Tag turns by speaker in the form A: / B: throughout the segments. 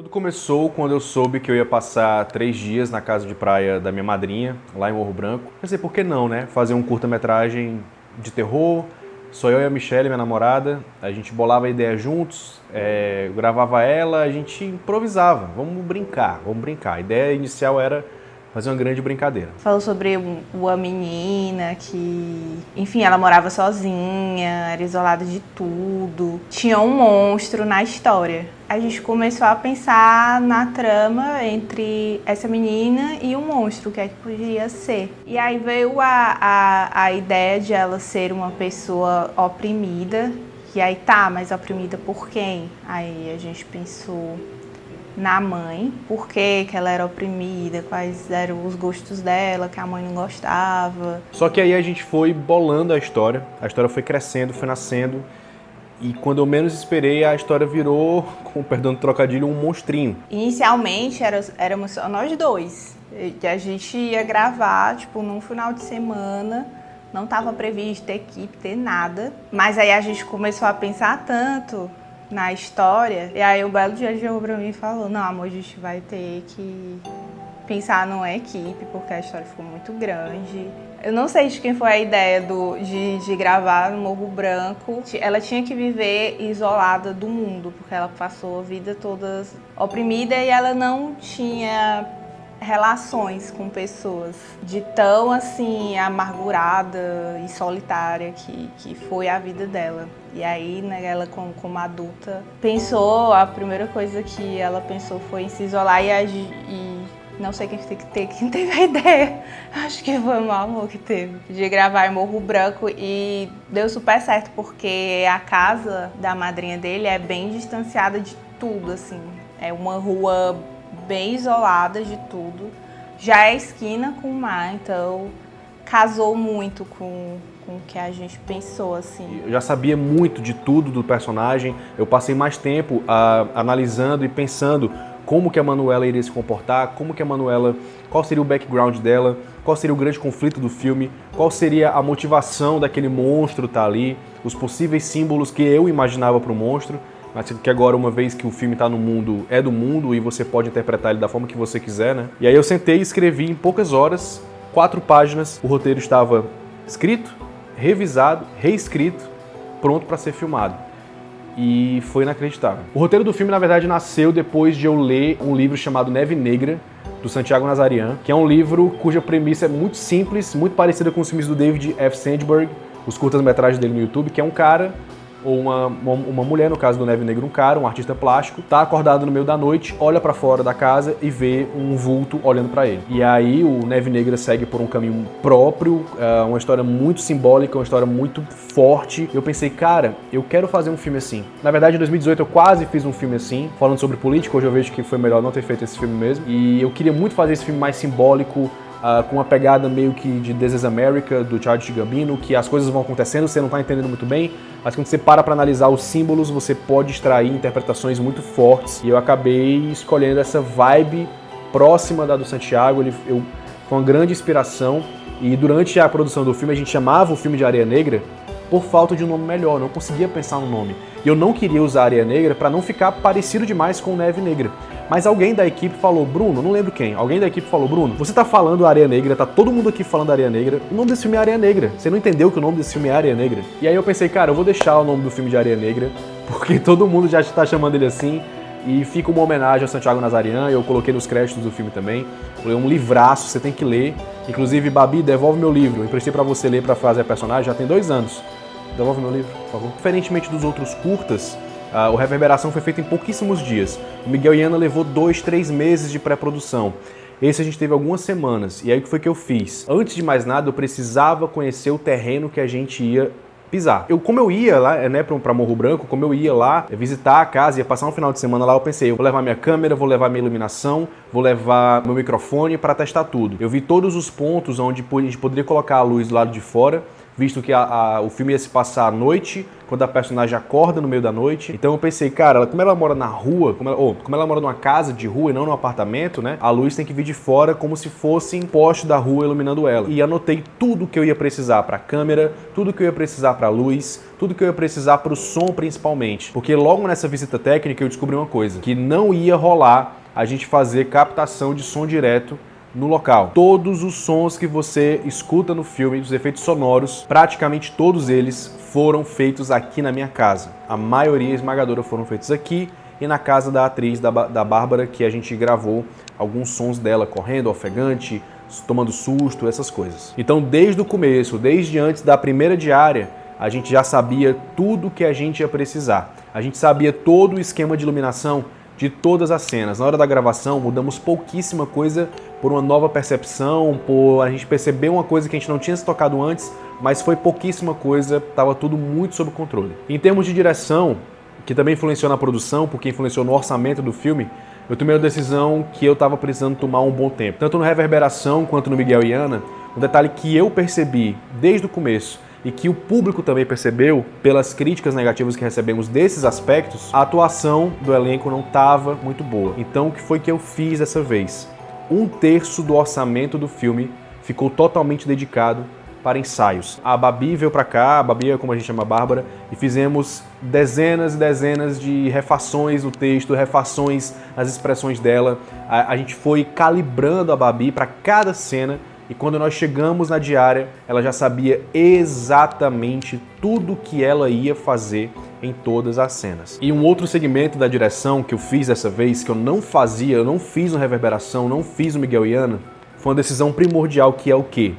A: Tudo começou quando eu soube que eu ia passar 3 dias na casa de praia da minha madrinha, lá em Morro Branco. Pensei, por que não, né? Fazer um curta-metragem de terror, só eu e a Michelle, minha namorada. A gente bolava a ideia juntos, gravava ela, a gente improvisava. Vamos brincar. A ideia inicial era fazer uma grande brincadeira.
B: Falou sobre uma menina que, enfim, ela morava sozinha, era isolada de tudo. Tinha um monstro na história. A gente começou a pensar na trama entre essa menina e o monstro, o que é que podia ser. E aí veio a ideia de ela ser uma pessoa oprimida. E aí tá, mas oprimida por quem? Aí a gente pensou na mãe, por que ela era oprimida, quais eram os gostos dela, que a mãe não gostava.
A: Só que aí a gente foi bolando a história foi crescendo, foi nascendo, e quando eu menos esperei, a história virou, com perdão do trocadilho, um monstrinho.
B: Inicialmente éramos só nós dois, que a gente ia gravar, tipo, num final de semana, não estava previsto ter equipe, ter nada, mas aí a gente começou a pensar tanto na história, e aí um belo dia ele chegou pra mim e falou, não, amor, a gente vai ter que pensar numa equipe, porque a história ficou muito grande. Eu não sei de quem foi a ideia de gravar no Morro Branco. Ela tinha que viver isolada do mundo, porque ela passou a vida toda oprimida e ela não tinha relações com pessoas, de tão assim amargurada e solitária que foi a vida dela. E aí, né, ela como adulta pensou, a primeira coisa que ela pensou foi em se isolar e não sei quem teve a ideia, acho que foi o meu amor que teve, de gravar em Morro Branco, e deu super certo porque a casa da madrinha dele é bem distanciada de tudo, assim, é uma rua bem isolada de tudo, já é esquina com o mar, então casou muito com o que a gente pensou, assim.
A: Eu já sabia muito de tudo do personagem, eu passei mais tempo analisando e pensando como que a Manuela iria se comportar, qual seria o background dela, qual seria o grande conflito do filme, qual seria a motivação daquele monstro estar ali, os possíveis símbolos que eu imaginava para o monstro, mas que agora, uma vez que o filme está no mundo, é do mundo e você pode interpretar ele da forma que você quiser, né? E aí eu sentei e escrevi em poucas horas, 4 páginas, o roteiro estava escrito, revisado, reescrito, pronto para ser filmado. E foi inacreditável. O roteiro do filme, na verdade, nasceu depois de eu ler um livro chamado Neve Negra, do Santiago Nazarian, que é um livro cuja premissa é muito simples, muito parecida com os filmes do David F. Sandberg, os curtas-metragens dele no YouTube, que é um cara, ou uma mulher, no caso do Neve Negra, um cara, um artista plástico, tá acordado no meio da noite, olha pra fora da casa e vê um vulto olhando pra ele. E aí o Neve Negra segue por um caminho próprio, uma história muito simbólica, uma história muito forte. Eu pensei, cara, eu quero fazer um filme assim. Na verdade, em 2018 eu quase fiz um filme assim, falando sobre política. Hoje eu vejo que foi melhor não ter feito esse filme mesmo. E eu queria muito fazer esse filme mais simbólico, com uma pegada meio que de This is America, do Childish Gambino, que as coisas vão acontecendo, você não tá entendendo muito bem, mas quando você para analisar os símbolos, você pode extrair interpretações muito fortes. E eu acabei escolhendo essa vibe próxima da do Santiago. Foi uma grande inspiração, e durante a produção do filme a gente chamava o filme de Areia Negra por falta de um nome melhor, não conseguia pensar no nome. E eu não queria usar Areia Negra para não ficar parecido demais com Neve Negra. Mas alguém da equipe falou, Bruno, não lembro quem, alguém da equipe falou, Bruno, você tá falando Areia Negra, tá todo mundo aqui falando Areia Negra, o nome desse filme é Areia Negra, você não entendeu que o nome desse filme é Areia Negra? E aí eu pensei, cara, eu vou deixar o nome do filme de Areia Negra, porque todo mundo já está chamando ele assim, e fica uma homenagem ao Santiago Nazarian. Eu coloquei nos créditos do filme também, foi um livraço, você tem que ler, inclusive, Babi, devolve meu livro, eu emprestei pra você ler pra fazer a personagem, já tem 2 anos, devolve meu livro, por favor. Diferentemente dos outros curtas, o Reverberação foi feito em pouquíssimos dias. O Miguel e Ana levou 2, 3 meses de pré-produção. Esse a gente teve algumas semanas. E aí o que foi que eu fiz? Antes de mais nada, eu precisava conhecer o terreno que a gente ia pisar. Como eu ia lá, né, pra Morro Branco, como eu ia lá visitar a casa, ia passar um final de semana lá, eu pensei, eu vou levar minha câmera, vou levar minha iluminação, vou levar meu microfone para testar tudo. Eu vi todos os pontos onde a gente poderia colocar a luz do lado de fora, visto que o filme ia se passar à noite, quando a personagem acorda no meio da noite. Então eu pensei, cara, como ela mora na rua, como ela mora numa casa de rua e não num apartamento, né? A luz tem que vir de fora como se fossem postes da rua iluminando ela. E anotei tudo que eu ia precisar para a câmera, tudo que eu ia precisar para a luz, tudo que eu ia precisar para o som principalmente. Porque logo nessa visita técnica eu descobri uma coisa, que não ia rolar a gente fazer captação de som direto no local. Todos os sons que você escuta no filme, os efeitos sonoros, praticamente todos eles foram feitos aqui na minha casa. A maioria esmagadora foram feitos aqui e na casa da atriz, da Bárbara, que a gente gravou alguns sons dela correndo, ofegante, tomando susto, essas coisas. Então, desde o começo, desde antes da primeira diária, a gente já sabia tudo que a gente ia precisar. A gente sabia todo o esquema de iluminação de todas as cenas. Na hora da gravação, mudamos pouquíssima coisa por uma nova percepção, por a gente perceber uma coisa que a gente não tinha se tocado antes, mas foi pouquíssima coisa, estava tudo muito sob controle. Em termos de direção, que também influenciou na produção, porque influenciou no orçamento do filme, eu tomei uma decisão que eu estava precisando tomar um bom tempo. Tanto no Reverberação quanto no Miguel e Ana, um detalhe que eu percebi desde o começo, e que o público também percebeu, pelas críticas negativas que recebemos desses aspectos, a atuação do elenco não estava muito boa. Então, o que foi que eu fiz dessa vez? 1/3 do orçamento do filme ficou totalmente dedicado para ensaios. A Babi veio para cá, a Babi é como a gente chama a Bárbara, e fizemos dezenas e dezenas de refações no texto, refações nas expressões dela. A gente foi calibrando a Babi para cada cena. E quando nós chegamos na diária, ela já sabia exatamente tudo que ela ia fazer em todas as cenas. E um outro segmento da direção que eu fiz dessa vez, que eu não fiz no Reverberação, não fiz no Miguel e Ana, foi uma decisão primordial, que é o quê?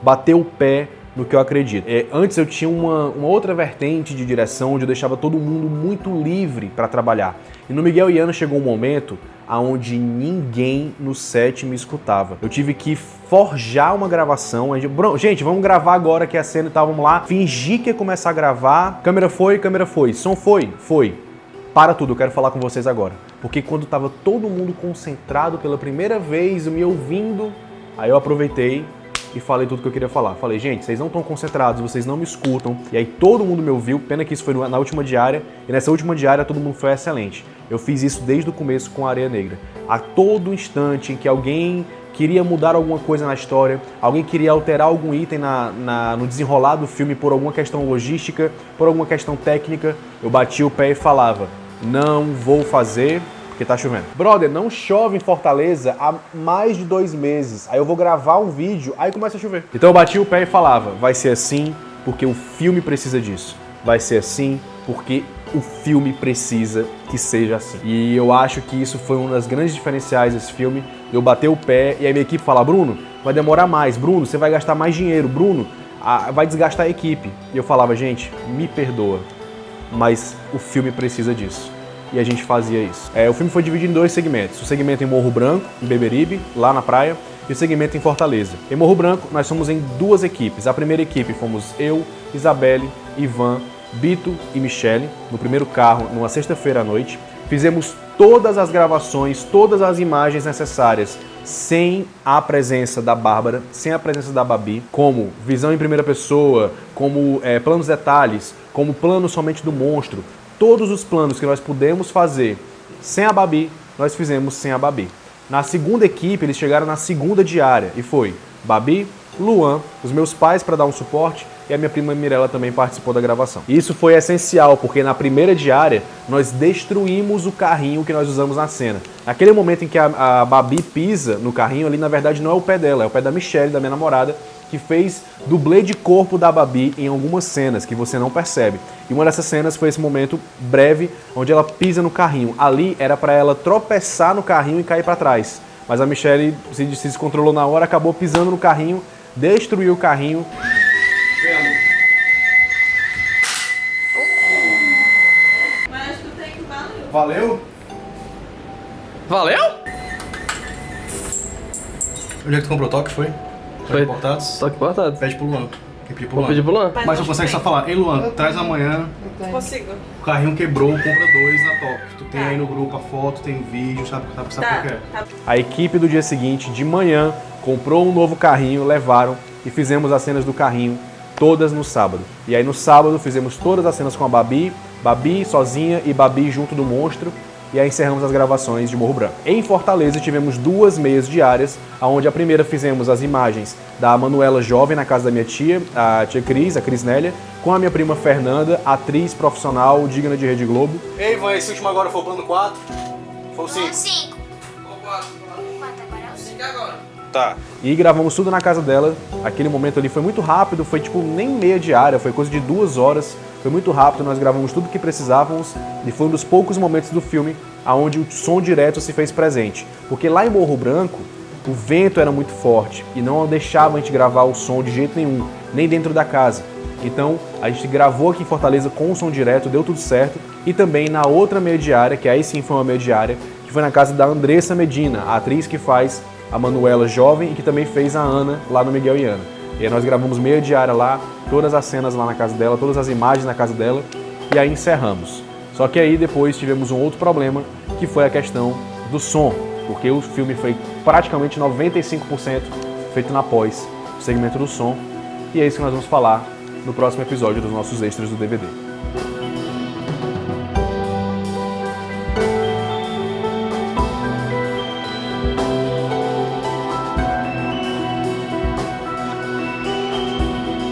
A: Bater o pé no que eu acredito. Antes eu tinha uma outra vertente de direção, onde eu deixava todo mundo muito livre para trabalhar. E no Miguel e Ana chegou um momento onde ninguém no set me escutava. Eu tive que forjar uma gravação. Gente, vamos gravar agora que a cena tá, vamos lá. Fingir que ia começar a gravar. Câmera foi. Som foi. Para tudo, eu quero falar com vocês agora. Porque quando tava todo mundo concentrado pela primeira vez, me ouvindo, aí eu aproveitei e falei tudo que eu queria falar. Falei, gente, vocês não estão concentrados, vocês não me escutam. E aí todo mundo me ouviu, pena que isso foi na última diária. E nessa última diária todo mundo foi excelente. Eu fiz isso desde o começo com a Areia Negra. A todo instante em que alguém queria mudar alguma coisa na história, alguém queria alterar algum item no desenrolar do filme por alguma questão logística, por alguma questão técnica, eu batia o pé e falava, não vou fazer, porque tá chovendo. Brother, não chove em Fortaleza há mais de 2 meses. Aí eu vou gravar um vídeo, aí começa a chover. Então eu batia o pé e falava, vai ser assim porque o filme precisa disso. Vai ser assim porque o filme precisa que seja assim. E eu acho que isso foi uma das grandes diferenciais desse filme. Eu bater o pé e a minha equipe fala, Bruno, vai demorar mais. Bruno, você vai gastar mais dinheiro. Bruno, vai desgastar a equipe. E eu falava, gente, me perdoa, mas o filme precisa disso. E a gente fazia isso. O filme foi dividido em 2 segmentos. O segmento em Morro Branco, em Beberibe, lá na praia, e o segmento em Fortaleza. Em Morro Branco, nós somos em 2 equipes. A primeira equipe fomos eu, Isabelle, Ivan, Bito e Michele, no primeiro carro, numa sexta-feira à noite. Fizemos todas as gravações, todas as imagens necessárias, sem a presença da Bárbara, sem a presença da Babi, como visão em primeira pessoa, como planos detalhes, como plano somente do monstro. Todos os planos que nós pudemos fazer sem a Babi, nós fizemos sem a Babi. Na segunda equipe, eles chegaram na segunda diária e foi Babi, Luan, os meus pais para dar um suporte e a minha prima Mirella também participou da gravação. Isso foi essencial porque na primeira diária nós destruímos o carrinho que nós usamos na cena. Naquele momento em que a Babi pisa no carrinho ali, na verdade não é o pé dela, é o pé da Michelle, da minha namorada, que fez dublê de corpo da Babi em algumas cenas que você não percebe. E uma dessas cenas foi esse momento breve onde ela pisa no carrinho. Ali era para ela tropeçar no carrinho e cair para trás. Mas a Michelle se descontrolou na hora, acabou pisando no carrinho, destruiu o carrinho.
B: Mas tu tem que valer.
A: Valeu?
C: Valeu?
D: Onde é que tu comprou o toque, foi?
C: Foi.
D: Importados?
C: Toque importado.
D: Pede pro Luan. Quem pedir pro
C: Vou
D: Luan.
C: pedir pro Luan.
D: Mas tu consegue só falar, ei Luan, traz amanhã,
E: Consigo.
D: o carrinho quebrou, compra 2 na Toque. Tu tem aí no grupo a foto, tem vídeo, sabe o que é?
E: Tá.
A: A equipe do dia seguinte, de manhã, comprou um novo carrinho, levaram e fizemos as cenas do carrinho todas no sábado. E aí no sábado fizemos todas as cenas com a Babi sozinha e Babi junto do monstro, e aí encerramos as gravações de Morro Branco. Em Fortaleza tivemos 2 meias diárias, onde a primeira fizemos as imagens da Manuela jovem na casa da minha tia, a tia Cris, a Cris Nélia, com a minha prima Fernanda, atriz profissional digna de Rede Globo.
D: Ei, Ivan, esse último agora foi o plano 4? Foi o 5?
E: 5. O 4 agora é o 5 agora.
D: Tá.
A: E gravamos tudo na casa dela. Aquele momento ali foi muito rápido, foi tipo nem meia diária, foi coisa de 2 horas. Foi muito rápido, nós gravamos tudo que precisávamos e foi um dos poucos momentos do filme onde o som direto se fez presente. Porque lá em Morro Branco, o vento era muito forte e não deixava a gente gravar o som de jeito nenhum, nem dentro da casa. Então, a gente gravou aqui em Fortaleza com o som direto, deu tudo certo. E também na outra meia diária, que aí sim foi uma meia diária, que foi na casa da Andressa Medina, a atriz que faz a Manuela jovem e que também fez a Ana lá no Miguel e Ana. E aí nós gravamos meia diária lá, todas as cenas lá na casa dela, todas as imagens na casa dela, e aí encerramos. Só que aí depois tivemos um outro problema, que foi a questão do som, porque o filme foi praticamente 95% feito na pós, segmento do som, e é isso que nós vamos falar no próximo episódio dos nossos extras do DVD.